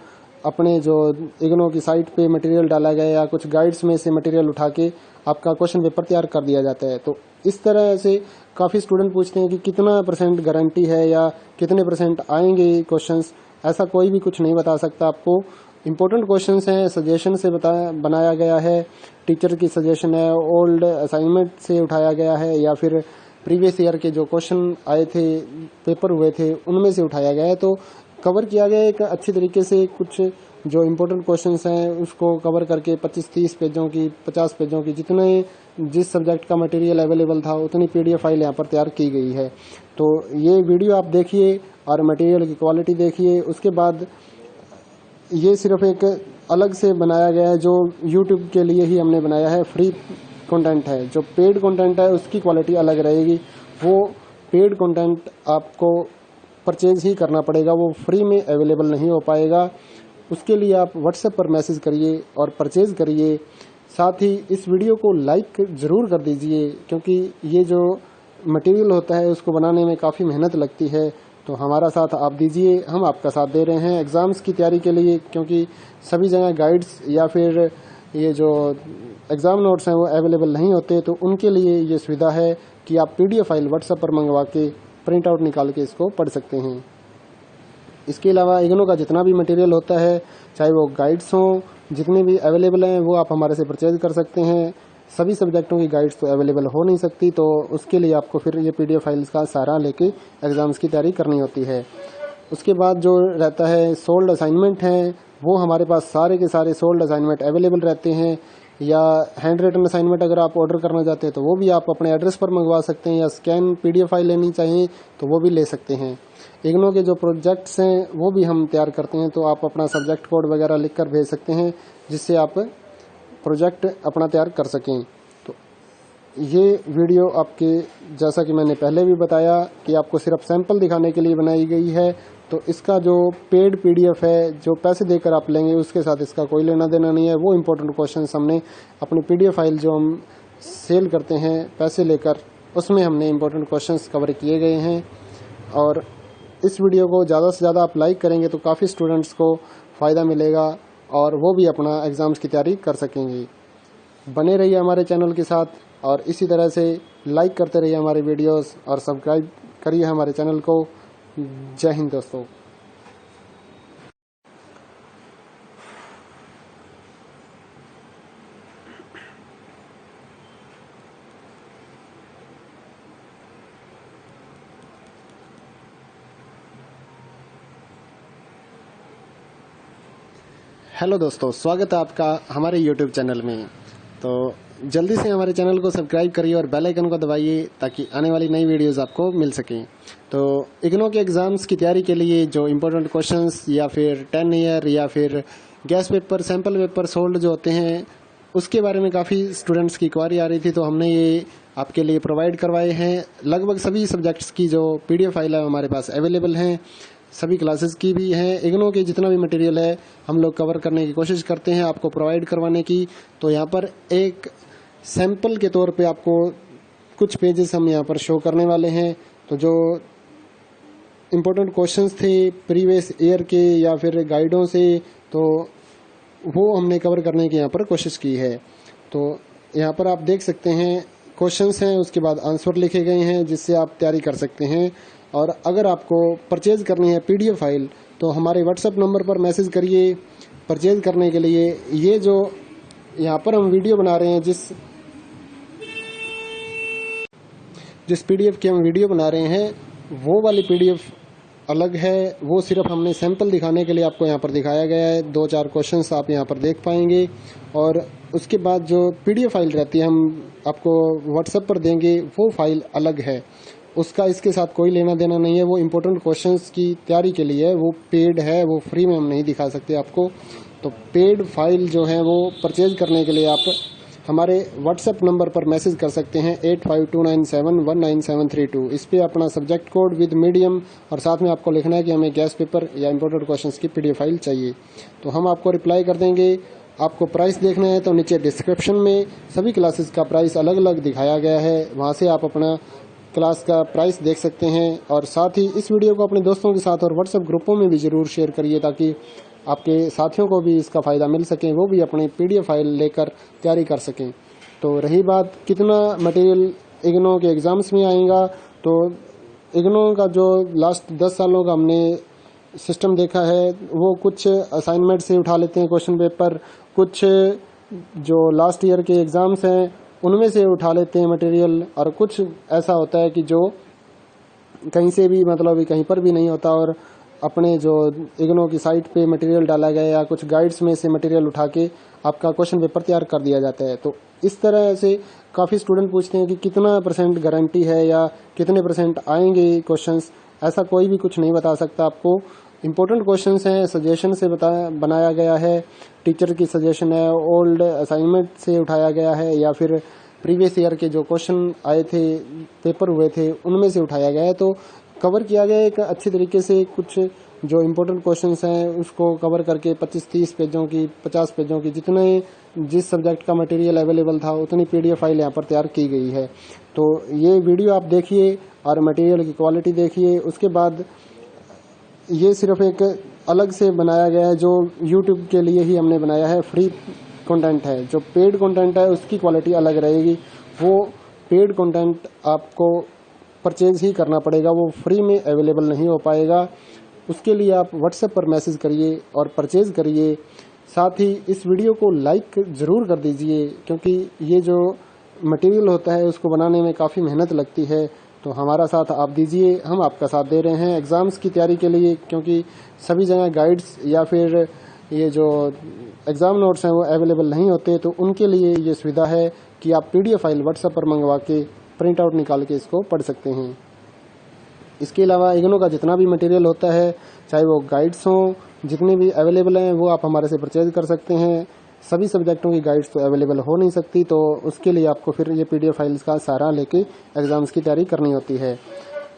अपने जो इग्नू की साइट पे मटेरियल डाला गया या कुछ गाइड्स में से मटेरियल उठा के आपका क्वेश्चन पेपर तैयार कर दिया जाता है। तो इस तरह से काफ़ी स्टूडेंट पूछते हैं कि कितना % गारंटी है या कितने % आएंगे क्वेश्चंस। ऐसा कोई भी कुछ नहीं बता सकता आपको। इम्पोर्टेंट क्वेश्चंस हैं, सजेशन से बनाया गया है, टीचर की सजेशन है, ओल्ड असाइनमेंट से उठाया गया है या फिर प्रीवियस ईयर के जो क्वेश्चन आए थे, पेपर हुए थे, उनमें से उठाया गया है। तो कवर किया गया एक अच्छी तरीके से। कुछ जो इम्पोर्टेंट क्वेश्चंस हैं उसको कवर करके 25-30 पेजों की, 50 पेजों की, जिस सब्जेक्ट का मटेरियल अवेलेबल था उतनी PDF फाइल यहाँ पर तैयार की गई है। तो ये वीडियो आप देखिए और मटेरियल की क्वालिटी देखिए। उसके बाद ये सिर्फ एक अलग से बनाया गया है, जो YouTube के लिए ही हमने बनाया है, फ्री कंटेंट है। जो पेड कंटेंट है उसकी क्वालिटी अलग रहेगी। वो पेड कंटेंट आपको परचेज ही करना पड़ेगा, वो फ्री में अवेलेबल नहीं हो पाएगा। उसके लिए आप व्हाट्सएप पर मैसेज करिए और परचेज करिए। साथ ही इस वीडियो को लाइक ज़रूर कर दीजिए, क्योंकि ये जो मटेरियल होता है उसको बनाने में काफ़ी मेहनत लगती है। तो हमारा साथ आप दीजिए, हम आपका साथ दे रहे हैं एग्ज़ाम्स की तैयारी के लिए, क्योंकि सभी जगह गाइड्स या फिर ये जो एग्ज़ाम नोट्स हैं वो अवेलेबल नहीं होते। तो उनके लिए ये सुविधा है कि आप PDF फाइल व्हाट्सएप पर मंगवा के प्रिंट आउट निकाल के इसको पढ़ सकते हैं। इसके अलावा इग्नो का जितना भी मटेरियल होता है, चाहे वो गाइड्स हों, जितने भी अवेलेबल हैं वो आप हमारे से परचेज कर सकते हैं। सभी सब्जेक्टों की गाइड्स तो अवेलेबल हो नहीं सकती, तो उसके लिए आपको फिर ये PDF फाइल्स का सहारा लेके एग्ज़ाम्स की तैयारी करनी होती है। उसके बाद जो रहता है सोल्ड असाइनमेंट हैं, वो हमारे पास सारे के सारे सोल्ड असाइनमेंट अवेलेबल रहते हैं। या हैंड रिटन असाइनमेंट अगर आप ऑर्डर करना चाहते हैं तो वो भी आप अपने एड्रेस पर मंगवा सकते हैं, या स्कैन PDF फाइल लेनी चाहिए तो वो भी ले सकते हैं। इग्नो के जो प्रोजेक्ट्स हैं वो भी हम तैयार करते हैं, तो आप अपना सब्जेक्ट कोड वगैरह लिख कर भेज सकते हैं, जिससे आप प्रोजेक्ट अपना तैयार कर सकें। तो ये वीडियो आपके, जैसा कि मैंने पहले भी बताया, कि आपको सिर्फ सैंपल दिखाने के लिए बनाई गई है। तो इसका जो पेड PDF है, जो पैसे देकर आप लेंगे, उसके साथ इसका कोई लेना देना नहीं है। वो इम्पोर्टेंट क्वेश्चंस हमने अपनी PDF फाइल जो हम सेल करते हैं पैसे लेकर, उसमें हमने इम्पोर्टेंट क्वेश्चंस कवर किए गए हैं। और इस वीडियो को ज़्यादा से ज़्यादा आप लाइक करेंगे तो काफ़ी स्टूडेंट्स को फ़ायदा मिलेगा और वो भी अपना एग्ज़ाम्स की तैयारी कर सकेंगे। बने रहिए हमारे चैनल के साथ और इसी तरह से लाइक करते रहिए हमारे वीडियोस और सब्सक्राइब करिए हमारे चैनल को। जय हिंद दोस्तों। हेलो दोस्तों, स्वागत है आपका हमारे YouTube चैनल में। तो जल्दी से हमारे चैनल को सब्सक्राइब करिए और बेल आइकन को दबाइए, ताकि आने वाली नई वीडियोस आपको मिल सकें। तो इग्नो के एग्ज़ाम्स की तैयारी के लिए जो इम्पोर्टेंट क्वेश्चंस या फिर 10 ईयर या फिर gas paper, sample paper sold जो होते हैं, उसके बारे में काफ़ी स्टूडेंट्स की क्वारी आ रही थी, तो हमने ये आपके लिए प्रोवाइड करवाए हैं। लगभग सभी सब्जेक्ट्स की जो PDF फाइल है हमारे पास अवेलेबल हैं, सभी क्लासेस की भी हैं। इग्नो के जितना भी मटेरियल है हम लोग कवर करने की कोशिश करते हैं आपको प्रोवाइड करवाने की। तो यहाँ पर एक सैंपल के तौर पे आपको कुछ पेजेस हम यहाँ पर शो करने वाले हैं। तो जो इम्पोर्टेंट क्वेश्चंस थे प्रीवियस ईयर के या फिर गाइडों से, तो वो हमने कवर करने की यहाँ पर कोशिश की है। तो यहाँ पर आप देख सकते हैं क्वेश्चंस हैं, उसके बाद आंसर लिखे गए हैं, जिससे आप तैयारी कर सकते हैं। और अगर आपको परचेज करनी है PDF फाइल तो हमारे व्हाट्सएप नंबर पर मैसेज करिए परचेज करने के लिए। ये जो यहाँ पर हम वीडियो बना रहे हैं, जिस PDF की हम वीडियो बना रहे हैं, वो वाली PDF अलग है। वो सिर्फ हमने सैंपल दिखाने के लिए आपको यहाँ पर दिखाया गया है। 2-4 क्वेश्चंस आप यहाँ पर देख पाएंगे। और उसके बाद जो PDF फाइल रहती है हम आपको व्हाट्सएप पर देंगे, वो फाइल अलग है, उसका इसके साथ कोई लेना देना नहीं है। वो इम्पोर्टेंट क्वेश्चंस की तैयारी के लिए है, वो पेड है, वो फ्री में हम नहीं दिखा सकते आपको। तो पेड फाइल जो है वो परचेज करने के लिए आप हमारे व्हाट्सएप नंबर पर मैसेज कर सकते हैं 8529719732। इस पर अपना सब्जेक्ट कोड विद मीडियम और साथ में आपको लिखना है कि हमें गैस पेपर या इम्पोर्टेंट क्वेश्चंस की PDF फाइल चाहिए, तो हम आपको रिप्लाई कर देंगे। आपको प्राइस देखना है तो नीचे डिस्क्रिप्शन में सभी क्लासेस का प्राइस अलग अलग दिखाया गया है, वहाँ से आप अपना क्लास का प्राइस देख सकते हैं। और साथ ही इस वीडियो को अपने दोस्तों के साथ और व्हाट्सएप ग्रुपों में भी ज़रूर शेयर करिए, ताकि आपके साथियों को भी इसका फ़ायदा मिल सके, वो भी अपनी PDF फाइल लेकर तैयारी कर सकें। तो रही बात कितना मटेरियल इग्नो के एग्ज़ाम्स में आएगा, तो इग्नो का जो लास्ट 10 सालों का हमने सिस्टम देखा है, वो कुछ असाइनमेंट से उठा लेते हैं क्वेश्चन पेपर, कुछ जो लास्ट ईयर के एग्ज़ाम्स हैं उनमें से उठा लेते हैं मटेरियल, और कुछ ऐसा होता है कि जो कहीं से भी मतलब कहीं पर भी नहीं होता और अपने जो इग्नो की साइट पे मटेरियल डाला गया या कुछ गाइड्स में से मटेरियल उठा के आपका क्वेश्चन पेपर तैयार कर दिया जाता है। तो इस तरह से काफ़ी स्टूडेंट पूछते हैं कि कितना % गारंटी है या कितने % आएंगे क्वेश्चंस। ऐसा कोई भी कुछ नहीं बता सकता आपको। इम्पोर्टेंट क्वेश्चंस हैं, सजेशन से बनाया गया है, टीचर की सजेशन है, ओल्ड असाइनमेंट से उठाया गया है या फिर प्रीवियस ईयर के जो क्वेश्चन आए थे, पेपर हुए थे, उनमें से उठाया गया है। तो कवर किया गया है एक अच्छी तरीके से। कुछ जो इम्पोर्टेंट क्वेश्चंस हैं उसको कवर करके 25-30 पेजों की, 50 पेजों की, जिस सब्जेक्ट का मटेरियल अवेलेबल था उतनी PDF फाइल यहाँ पर तैयार की गई है। तो ये वीडियो आप देखिए और मटेरियल की क्वालिटी देखिए। उसके बाद ये सिर्फ एक अलग से बनाया गया है जो YouTube के लिए ही हमने बनाया है, फ्री कंटेंट है। जो पेड कंटेंट है उसकी क्वालिटी अलग रहेगी। वो पेड कंटेंट आपको परचेज ही करना पड़ेगा, वो फ्री में अवेलेबल नहीं हो पाएगा। उसके लिए आप व्हाट्सएप पर मैसेज करिए और परचेज करिए। साथ ही इस वीडियो को लाइक ज़रूर कर दीजिए, क्योंकि ये जो मटेरियल होता है उसको बनाने में काफ़ी मेहनत लगती है। तो हमारा साथ आप दीजिए, हम आपका साथ दे रहे हैं एग्ज़ाम्स की तैयारी के लिए, क्योंकि सभी जगह गाइड्स या फिर ये जो एग्ज़ाम नोट्स हैं वो अवेलेबल नहीं होते। तो उनके लिए ये सुविधा है कि आप PDF फाइल व्हाट्सएप पर मंगवा के प्रिंट आउट निकाल के इसको पढ़ सकते हैं। इसके अलावा इग्नो का जितना भी मटेरियल होता है, चाहे वो गाइड्स हों, जितने भी अवेलेबल हैं वो आप हमारे से परचेज कर सकते हैं। सभी सब्जेक्टों की गाइड्स तो अवेलेबल हो नहीं सकती, तो उसके लिए आपको फिर ये PDF फाइल्स का सहारा लेके एग्ज़ाम्स की तैयारी करनी होती है।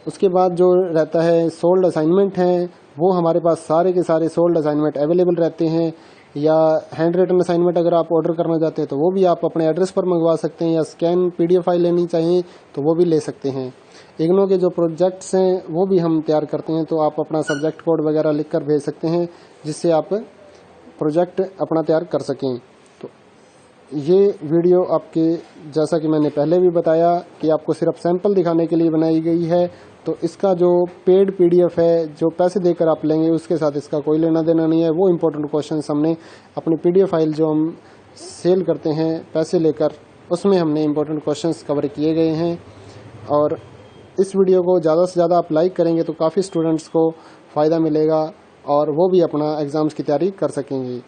उसके बाद जो रहता है सोल्ड असाइनमेंट हैं, वो हमारे पास सारे के सारे सोल्ड असाइनमेंट अवेलेबल रहते हैं। या हैंड रिटन असाइनमेंट अगर आप ऑर्डर करना चाहते हैं तो वो भी आप अपने एड्रेस पर मंगवा सकते हैं, या स्कैन PDF फाइल लेनी चाहिए तो वो भी ले सकते हैं। इग्नो के जो प्रोजेक्ट्स हैं वो भी हम तैयार करते हैं, तो आप अपना सब्जेक्ट कोड वगैरह लिख कर भेज सकते हैं, जिससे आप प्रोजेक्ट अपना तैयार कर सकें। तो ये वीडियो आपके, जैसा कि मैंने पहले भी बताया, कि आपको सिर्फ सैंपल दिखाने के लिए बनाई गई है। तो इसका जो पेड PDF है, जो पैसे देकर आप लेंगे, उसके साथ इसका कोई लेना देना नहीं है। वो इम्पोर्टेंट क्वेश्चन हमने अपनी PDF फाइल जो हम सेल करते हैं पैसे लेकर, उसमें हमने इम्पोर्टेंट क्वेश्चन कवर किए गए हैं। और इस वीडियो को ज़्यादा से ज़्यादा आप लाइक करेंगे तो काफ़ी स्टूडेंट्स को फ़ायदा मिलेगा और वो भी अपना एग्ज़ाम्स की तैयारी कर सकेंगे।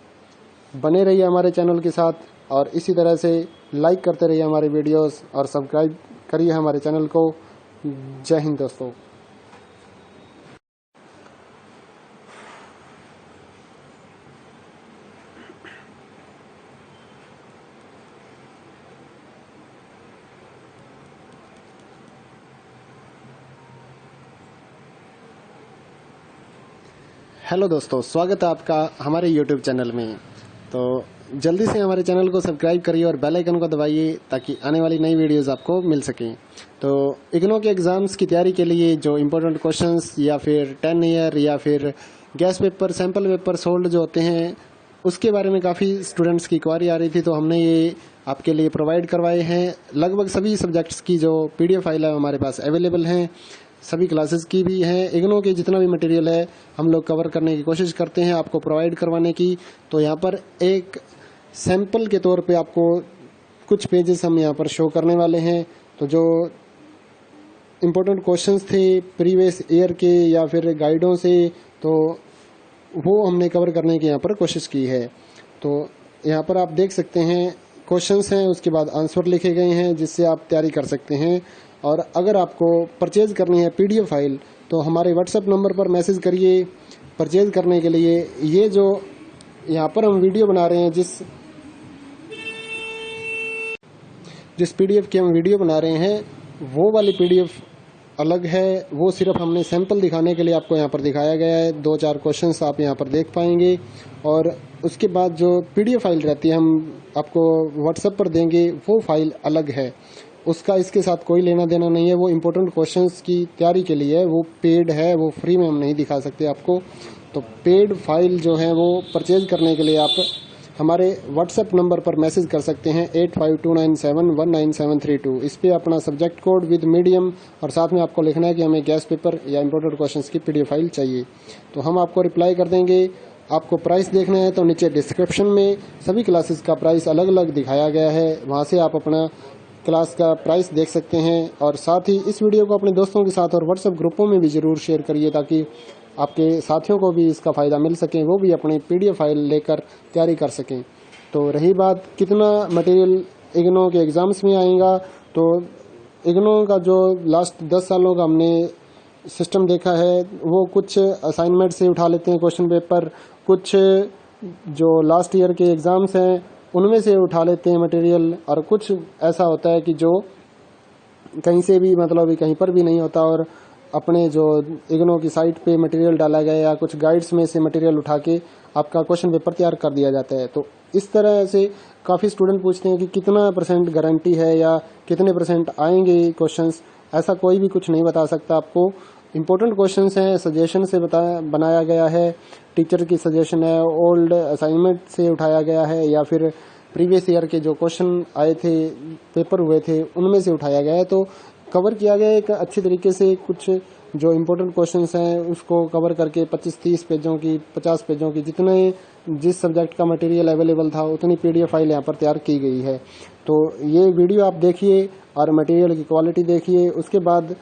बने रहिए हमारे चैनल के साथ और इसी तरह से लाइक करते रहिए हमारे वीडियोस और सब्सक्राइब करिए हमारे चैनल को। जय हिंद दोस्तों। हेलो दोस्तों, स्वागत है आपका हमारे YouTube चैनल में। तो जल्दी से हमारे चैनल को सब्सक्राइब करिए और बेल आइकन को दबाइए ताकि आने वाली नई वीडियोस आपको मिल सकें। तो इग्नो के एग्ज़ाम्स की तैयारी के लिए जो इम्पोर्टेंट क्वेश्चंस या फिर 10 ईयर या फिर gas paper, sample paper sold जो होते हैं, उसके बारे में काफ़ी स्टूडेंट्स की क्वारी आ रही थी, तो हमने ये आपके लिए प्रोवाइड करवाए हैं। लगभग सभी सब्जेक्ट्स की जो PDF फाइल है हमारे पास अवेलेबल हैं, सभी क्लासेस की भी हैं। इग्नो के जितना भी मटेरियल है हम लोग कवर करने की कोशिश करते हैं आपको प्रोवाइड करवाने की। तो यहाँ पर एक सैंपल के तौर पे आपको कुछ पेजेस हम यहाँ पर शो करने वाले हैं। तो जो इम्पोर्टेंट क्वेश्चंस थे प्रीवियस ईयर के या फिर गाइडों से, तो वो हमने कवर करने की यहाँ पर कोशिश की है। तो यहाँ पर आप देख सकते हैं क्वेश्चंस हैं, उसके बाद आंसर लिखे गए हैं जिससे आप तैयारी कर सकते हैं। और अगर आपको परचेज करनी है PDF फाइल तो हमारे व्हाट्सएप नंबर पर मैसेज करिए परचेज करने के लिए। ये जो यहाँ पर हम वीडियो बना रहे हैं, जिस PDF की हम वीडियो बना रहे हैं, वो वाली PDF अलग है। वो सिर्फ हमने सैंपल दिखाने के लिए आपको यहाँ पर दिखाया गया है। 2-4 क्वेश्चंस आप यहाँ पर देख पाएंगे और उसके बाद जो PDF फाइल रहती है हम आपको व्हाट्सएप पर देंगे, वो फाइल अलग है। उसका इसके साथ कोई लेना देना नहीं है। वो इम्पोर्टेंट क्वेश्चंस की तैयारी के लिए है, वो पेड है, वो फ्री में हम नहीं दिखा सकते आपको। तो पेड फाइल जो है वो परचेज करने के लिए आप हमारे व्हाट्सएप नंबर पर मैसेज कर सकते हैं 8529719732। इस पे अपना सब्जेक्ट कोड विद मीडियम और साथ में आपको लिखना है कि हमें गैस पेपर या इम्पोर्टेड क्वेश्चंस की PDF फाइल चाहिए, तो हम आपको रिप्लाई कर देंगे। आपको प्राइस देखना है तो नीचे डिस्क्रिप्शन में सभी क्लासेस का प्राइस अलग अलग दिखाया गया है, वहाँ से आप अपना क्लास का प्राइस देख सकते हैं। और साथ ही इस वीडियो को अपने दोस्तों के साथ और व्हाट्सएप ग्रुपों में भी ज़रूर शेयर करिए, ताकि आपके साथियों को भी इसका फ़ायदा मिल सके, वो भी अपनी PDF फाइल लेकर तैयारी कर सकें। तो रही बात कितना मटेरियल इग्नो के एग्ज़ाम्स में आएगा, तो इग्नो का जो लास्ट 10 सालों का हमने सिस्टम देखा है, वो कुछ असाइनमेंट से उठा लेते हैं क्वेश्चन पेपर, कुछ जो लास्ट ईयर के एग्ज़ाम्स हैं उनमें से उठा लेते हैं मटेरियल, और कुछ ऐसा होता है कि जो कहीं से भी मतलब कहीं पर भी नहीं होता और अपने जो इग्नो की साइट पे मटेरियल डाला गया या कुछ गाइड्स में से मटेरियल उठा के आपका क्वेश्चन पेपर तैयार कर दिया जाता है। तो इस तरह से काफ़ी स्टूडेंट पूछते हैं कि कितना % गारंटी है या कितने % आएंगे क्वेश्चंस। ऐसा कोई भी कुछ नहीं बता सकता आपको। इम्पोर्टेंट क्वेश्चंस हैं, सजेशन से बनाया गया है, टीचर की सजेशन है, ओल्ड असाइनमेंट से उठाया गया है या फिर प्रीवियस ईयर के जो क्वेश्चन आए थे, पेपर हुए थे, उनमें से उठाया गया है। तो कवर किया गया है एक अच्छी तरीके से। कुछ जो इम्पोर्टेंट क्वेश्चंस हैं उसको कवर करके 25-30 पेजों की, 50 पेजों की, जितने जिस सब्जेक्ट का मटेरियल अवेलेबल था उतनी PDF फाइल यहाँ पर तैयार की गई है। तो ये वीडियो आप देखिए और मटेरियल की क्वालिटी देखिए। उसके बाद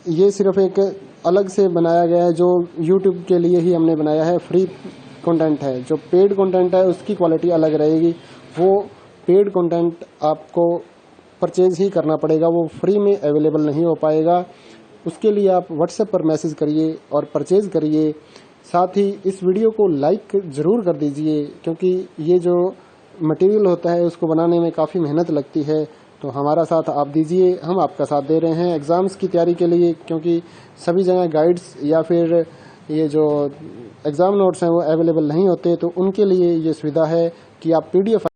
ये सिर्फ एक अलग से बनाया गया है जो YouTube के लिए ही हमने बनाया है, फ्री कंटेंट है। जो पेड कंटेंट है उसकी क्वालिटी अलग रहेगी। वो पेड कंटेंट आपको परचेज ही करना पड़ेगा, वो फ्री में अवेलेबल नहीं हो पाएगा। उसके लिए आप व्हाट्सएप पर मैसेज करिए और परचेज करिए। साथ ही इस वीडियो को लाइक ज़रूर कर दीजिए, क्योंकि ये जो मटेरियल होता है उसको बनाने में काफ़ी मेहनत लगती है। तो हमारा साथ आप दीजिए, हम आपका साथ दे रहे हैं एग्ज़ाम्स की तैयारी के लिए, क्योंकि सभी जगह गाइड्स या फिर ये जो एग्ज़ाम नोट्स हैं वो अवेलेबल नहीं होते। तो उनके लिए ये सुविधा है कि आप PDF